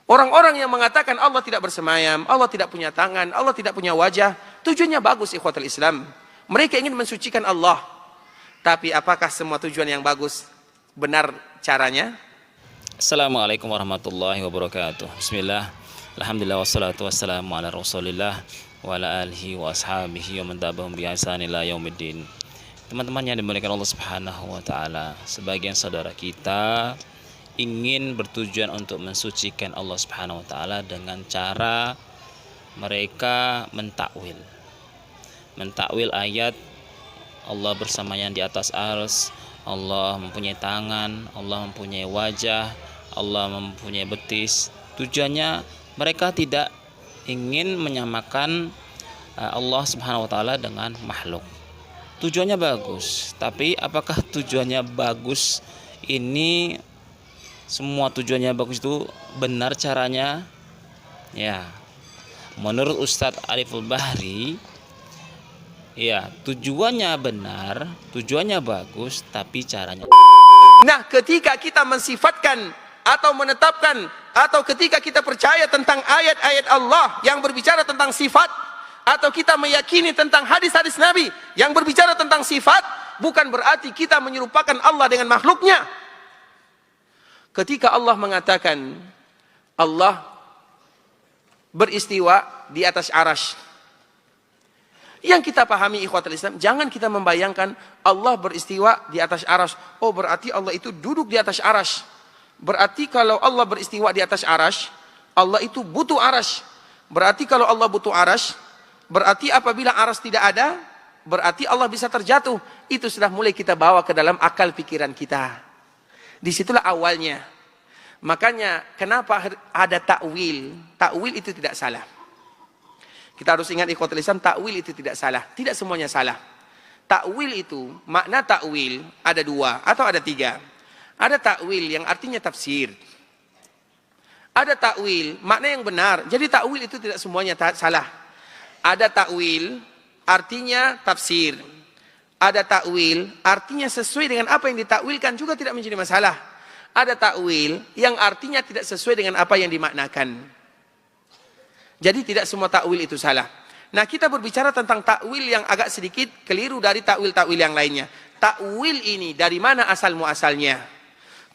Orang-orang yang mengatakan Allah tidak bersemayam, Allah tidak punya tangan, Allah tidak punya wajah, tujuannya bagus ikhwatul Islam. Mereka ingin mensucikan Allah. Tapi apakah semua tujuan yang bagus benar caranya? Assalamualaikum warahmatullahi wabarakatuh. Bismillah, alhamdulillah, wassalatu wassalamu ala rasulillah wa ala alihi wa ashabihi wa man tabi'ahum bi ihsan ila yaumiddin. Teman-teman yang dimuliakan Allah Subhanahu wa taala, sebagian saudara kita ingin bertujuan untuk mensucikan Allah Subhanahu wa taala dengan cara mereka mentakwil ayat Allah bersamanya di atas arsy, Allah mempunyai tangan, Allah mempunyai wajah, Allah mempunyai betis. Tujuannya mereka tidak ingin menyamakan Allah Subhanahu wa taala dengan makhluk. Tujuannya bagus, tapi apakah tujuannya bagus ini, semua tujuannya bagus itu benar caranya? Ya, menurut Ustadz Ariful Bahri, ya, tujuannya benar, tujuannya bagus, tapi caranya. Nah, ketika kita mensifatkan atau menetapkan, atau ketika kita percaya tentang ayat-ayat Allah yang berbicara tentang sifat, atau kita meyakini tentang hadis-hadis Nabi yang berbicara tentang sifat, bukan berarti kita menyerupakan Allah dengan makhluknya. Ketika Allah mengatakan Allah beristiwa di atas arasy, yang kita pahami ikhwatul Islam, jangan kita membayangkan Allah beristiwa di atas arasy. Oh, berarti Allah itu duduk di atas arasy. Berarti kalau Allah beristiwa di atas arasy, Allah itu butuh arasy. Berarti kalau Allah butuh arasy, berarti apabila arasy tidak ada, berarti Allah bisa terjatuh. Itu sudah mulai kita bawa ke dalam akal pikiran kita. Disitulah awalnya. Makanya kenapa ada takwil? Takwil itu tidak salah. Kita harus ingat ikhwatul Islam, takwil itu tidak salah. Tidak semuanya salah. Takwil itu, makna takwil ada dua atau ada tiga. Ada takwil yang artinya tafsir. Ada takwil, makna yang benar. Jadi takwil itu tidak semuanya salah. Ada takwil artinya tafsir. Ada takwil artinya sesuai dengan apa yang ditakwilkan juga tidak menjadi masalah. Ada takwil yang artinya tidak sesuai dengan apa yang dimaknakan. Jadi tidak semua takwil itu salah. Nah, kita berbicara tentang takwil yang agak sedikit keliru dari takwil-takwil yang lainnya. Takwil ini dari mana asal muasalnya?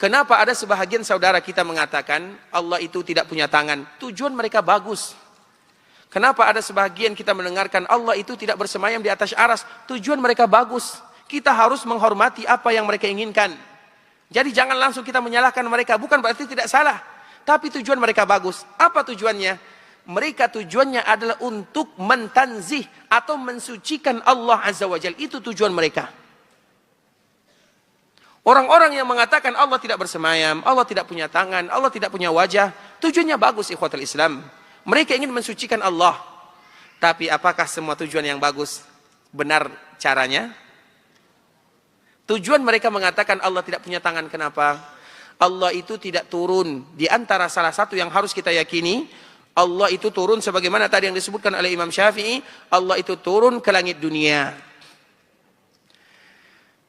Kenapa ada sebahagian saudara kita mengatakan Allah itu tidak punya tangan? Tujuan mereka bagus. Kenapa ada sebahagian kita mendengarkan Allah itu tidak bersemayam di atas arsy? Tujuan mereka bagus. Kita harus menghormati apa yang mereka inginkan. Jadi jangan langsung kita menyalahkan mereka. Bukan berarti tidak salah, tapi tujuan mereka bagus. Apa tujuannya? Mereka tujuannya adalah untuk mentanzih atau mensucikan Allah Azza wa Jalla. Itu tujuan mereka. Orang-orang yang mengatakan Allah tidak bersemayam, Allah tidak punya tangan, Allah tidak punya wajah, tujuannya bagus ikhwatul Islam. Mereka ingin mensucikan Allah. Tapi apakah semua tujuan yang bagus benar caranya? Tujuan mereka mengatakan Allah tidak punya tangan, kenapa? Allah itu tidak turun. Di antara salah satu yang harus kita yakini, Allah itu turun sebagaimana tadi yang disebutkan oleh Imam Syafi'i, Allah itu turun ke langit dunia.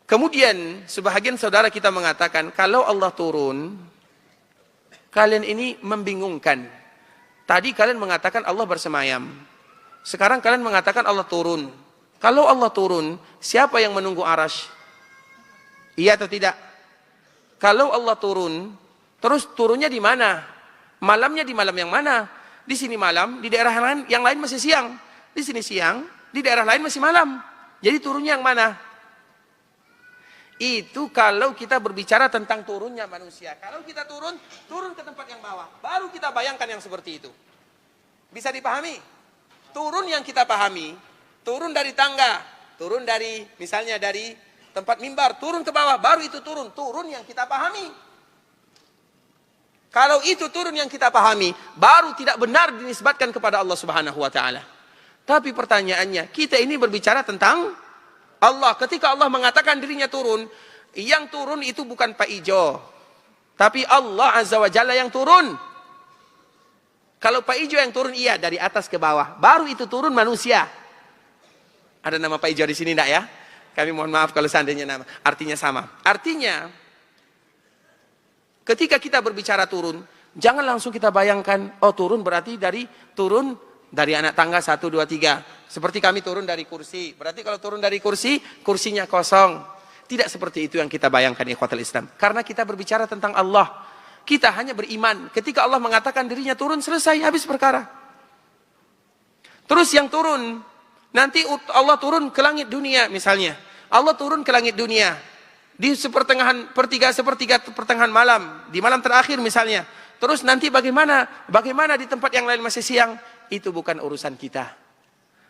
Kemudian sebahagian saudara kita mengatakan kalau Allah turun, kalian ini membingungkan. Tadi kalian mengatakan Allah bersemayam. Sekarang kalian mengatakan Allah turun. Kalau Allah turun, siapa yang menunggu arasy? Iya atau tidak? Kalau Allah turun, terus turunnya di mana? Malamnya di malam yang mana? Di sini malam, di daerah yang lain masih siang. Di sini siang, di daerah lain masih malam. Jadi turunnya yang mana? Itu kalau kita berbicara tentang turunnya manusia. Kalau kita turun ke tempat yang bawah. Baru kita bayangkan yang seperti itu. Bisa dipahami? Turun yang kita pahami, turun dari tangga, turun dari misalnya dari tempat mimbar, turun ke bawah, baru itu turun. Turun yang kita pahami. Kalau itu turun yang kita pahami, baru tidak benar dinisbatkan kepada Allah Subhanahu wa taala. Tapi pertanyaannya, kita ini berbicara tentang Allah. Ketika Allah mengatakan dirinya turun, yang turun itu bukan Pak Ijo, tapi Allah Azza wa Jalla yang turun. Kalau Pak Ijo yang turun, iya dari atas ke bawah, baru itu turun manusia. Ada nama Pak Ijo di sini enggak ya? Kami mohon maaf kalau seandainya nama artinya sama. Artinya ketika kita berbicara turun, Jangan langsung kita bayangkan, oh turun berarti turun dari anak tangga 1, 2, 3. Seperti kami turun dari kursi. Berarti kalau turun dari kursi, kursinya kosong. Tidak seperti itu yang kita bayangkan ikhwatul Islam. Karena kita berbicara tentang Allah. Kita hanya beriman. Ketika Allah mengatakan dirinya turun, selesai, habis perkara. Terus yang turun, nanti Allah turun ke langit dunia misalnya. Allah turun ke langit dunia. Di sepertengahan, sepertiga pertengahan malam. Di malam terakhir misalnya. Terus nanti bagaimana? Bagaimana di tempat yang lain masih siang? Itu bukan urusan kita.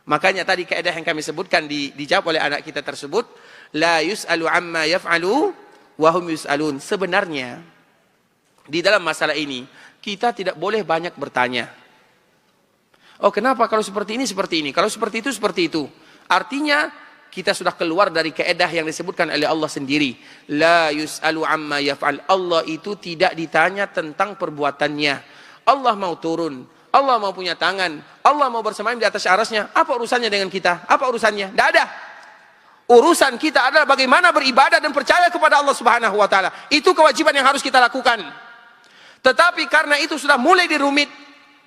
Makanya tadi kaidah yang kami sebutkan dijawab oleh anak kita tersebut. La yus'alu amma yaf'alu wa hum yus'alun. Sebenarnya di dalam masalah ini kita tidak boleh banyak bertanya. Oh kenapa kalau seperti ini seperti ini, kalau seperti itu. Artinya kita sudah keluar dari kaidah yang disebutkan oleh Allah sendiri. La yus'alu amma yaf'al. Allah itu tidak ditanya tentang perbuatannya. Allah mau turun, Allah mau punya tangan, Allah mau bersemayam di atas arasnya. Apa urusannya dengan kita? Apa urusannya? Tidak ada. Urusan kita adalah bagaimana beribadah dan percaya kepada Allah Subhanahu wa taala. Itu kewajiban yang harus kita lakukan. Tetapi karena itu sudah mulai dirumit,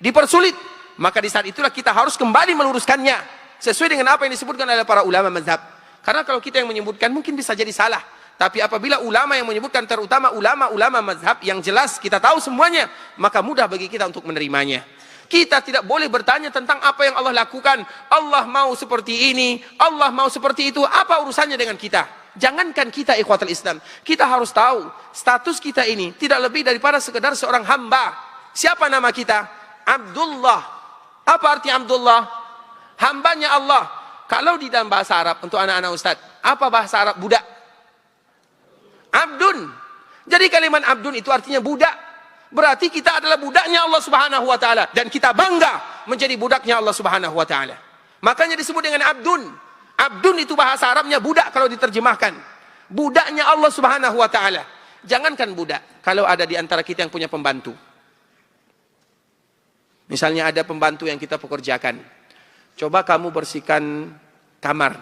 dipersulit, maka di saat itulah kita harus kembali meluruskannya sesuai dengan apa yang disebutkan oleh para ulama mazhab. Karena kalau kita yang menyebutkan mungkin bisa jadi salah. Tapi apabila ulama yang menyebutkan, terutama ulama-ulama mazhab yang jelas kita tahu semuanya, maka mudah bagi kita untuk menerimanya. Kita tidak boleh bertanya tentang apa yang Allah lakukan. Allah mau seperti ini, Allah mau seperti itu. Apa urusannya dengan kita? Jangankan kita ikhwatul Islam, kita harus tahu status kita ini tidak lebih daripada sekedar seorang hamba. Siapa nama kita? Abdullah. Apa arti Abdullah? Hambanya Allah. Kalau di dalam bahasa Arab, untuk anak-anak Ustaz, apa bahasa Arab budak? Abdun. Jadi kalimat abdun itu artinya budak. Berarti kita adalah budaknya Allah Subhanahu wa taala dan kita bangga menjadi budaknya Allah Subhanahu wa taala. Makanya disebut dengan abdun. Abdun itu bahasa Arabnya budak kalau diterjemahkan. Budaknya Allah Subhanahu wa taala. Jangankan budak, kalau ada di antara kita yang punya pembantu. Misalnya ada pembantu yang kita pekerjakan. Coba kamu bersihkan kamar.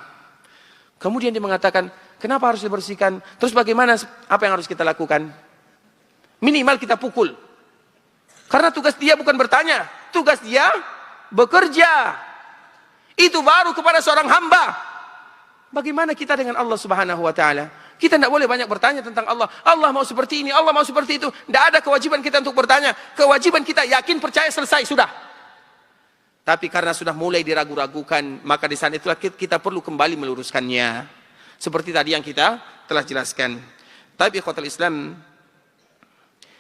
Kemudian dia mengatakan, kenapa harus dibersihkan? Terus bagaimana, apa yang harus kita lakukan? Minimal kita pukul. Karena tugas dia bukan bertanya. Tugas dia bekerja. Itu baru kepada seorang hamba. Bagaimana kita dengan Allah Subhanahu wa ta'ala? Kita tidak boleh banyak bertanya tentang Allah. Allah mau seperti ini, Allah mau seperti itu. Tidak ada kewajiban kita untuk bertanya. Kewajiban kita yakin, percaya, selesai, sudah. Tapi karena sudah mulai diragu-ragukan, maka di saat itulah kita perlu kembali meluruskannya. Seperti tadi yang kita telah jelaskan. Tapi ikhwatul Islam,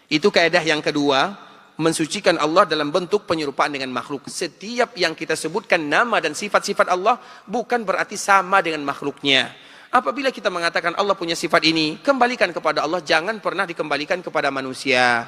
itu kaidah yang kedua, mensucikan Allah dalam bentuk penyerupaan dengan makhluk. Setiap yang kita sebutkan nama dan sifat-sifat Allah bukan berarti sama dengan makhluknya. Apabila kita mengatakan Allah punya sifat ini, kembalikan kepada Allah, jangan pernah dikembalikan kepada manusia.